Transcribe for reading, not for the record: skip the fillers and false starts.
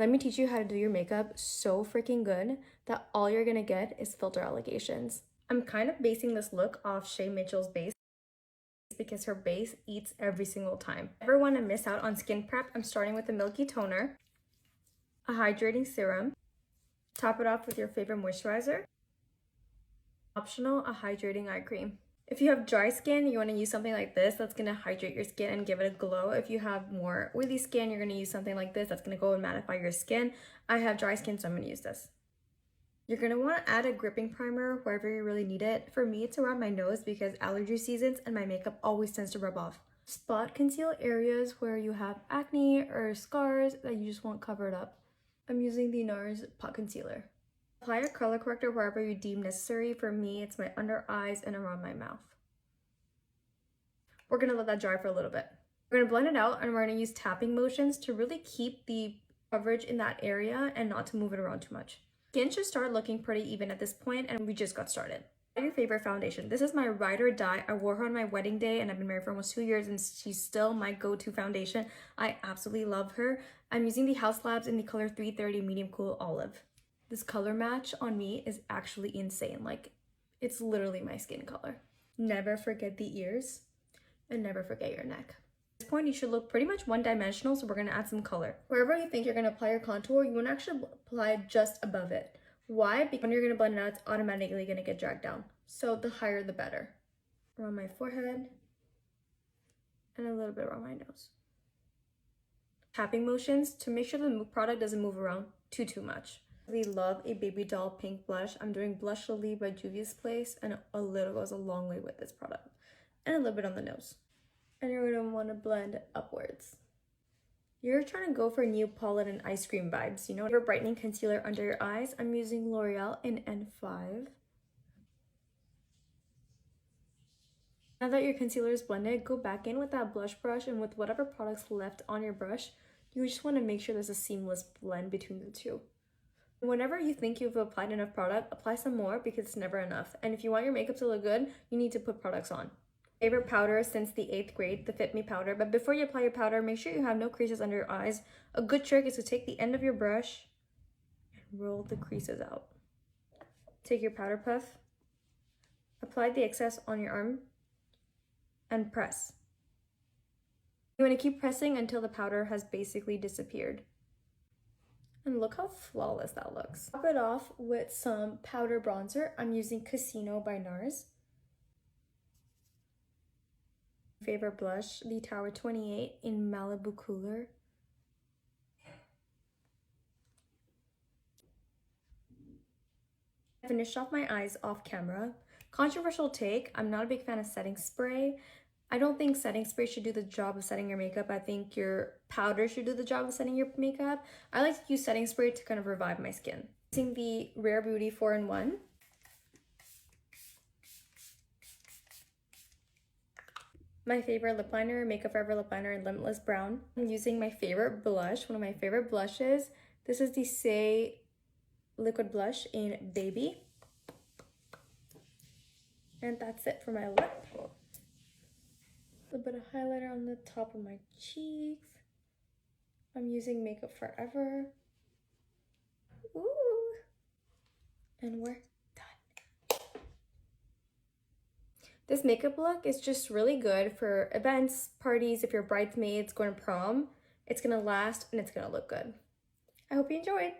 Let me teach you how to do your makeup so freaking good that all you're gonna get is filter allegations. I'm kind of basing this look off Shay Mitchell's base because her base eats every single time. If you ever want to miss out on skin prep, I'm starting with a milky toner, a hydrating serum, top it off with your favorite moisturizer, optional, a hydrating eye cream. If you have dry skin, you want to use something like this that's going to hydrate your skin and give it a glow. If you have more oily skin, you're going to use something like this that's going to go and mattify your skin. I have dry skin, so I'm going to use this. You're going to want to add a gripping primer wherever you really need it. For me, it's around my nose because allergy seasons and my makeup always tends to rub off. Spot conceal areas where you have acne or scars that you just want covered up. I'm using the NARS Pot Concealer. Apply a color corrector wherever you deem necessary. For me, it's my under eyes and around my mouth. We're gonna let that dry for a little bit. We're gonna blend it out and we're gonna use tapping motions to really keep the coverage in that area and not to move it around too much. Skin should start looking pretty even at this point, and we just got started. Your favorite foundation. This is my ride or die. I wore her on my wedding day and I've been married for almost 2 years and she's still my go-to foundation. I absolutely love her. I'm using the House Labs in the color 330 Medium Cool Olive. This color match on me is actually insane. Like, it's literally my skin color. Never forget the ears and never forget your neck. At this point, you should look pretty much one-dimensional, so we're gonna add some color. Wherever you think you're gonna apply your contour, you wanna actually apply just above it. Why? Because when you're gonna blend it out, it's automatically gonna get dragged down. So the higher, the better. Around my forehead and a little bit around my nose. Tapping motions to make sure the product doesn't move around too much. We love a baby doll pink blush. I'm doing Blush Lily by Juvia's Place, and a little goes a long way with this product. And a little bit on the nose. And you're gonna wanna blend upwards. You're trying to go for new pollen and ice cream vibes, you know? For brightening concealer under your eyes, I'm using L'Oreal in N5. Now that your concealer is blended, go back in with that blush brush and with whatever products left on your brush, you just wanna make sure there's a seamless blend between the two. Whenever you think you've applied enough product, apply some more because it's never enough. And if you want your makeup to look good, you need to put products on. Favorite powder since the 8th grade, the Fit Me powder. But before you apply your powder, make sure you have no creases under your eyes. A good trick is to take the end of your brush and roll the creases out. Take your powder puff, apply the excess on your arm, and press. You want to keep pressing until the powder has basically disappeared. And look how flawless that looks. Top it off with some powder bronzer. I'm using Casino by NARS. Favorite blush, the Tower 28 in Malibu Cooler. I finished off my eyes off camera. Controversial take, I'm not a big fan of setting spray. I don't think setting spray should do the job of setting your makeup. I think your powder should do the job of setting your makeup. I like to use setting spray to kind of revive my skin. Using the Rare Beauty 4-in-1. My favorite lip liner, Makeup Forever lip liner in Limitless Brown. I'm using my favorite blush, one of my favorite blushes. This is the Say Liquid Blush in Baby. And that's it for my lip. A little bit of highlighter on the top of my cheeks. I'm using Makeup Forever. Ooh. And we're done. This makeup look is just really good for events, parties, if you're bridesmaids, going to prom. It's gonna last and it's gonna look good. I hope you enjoyed.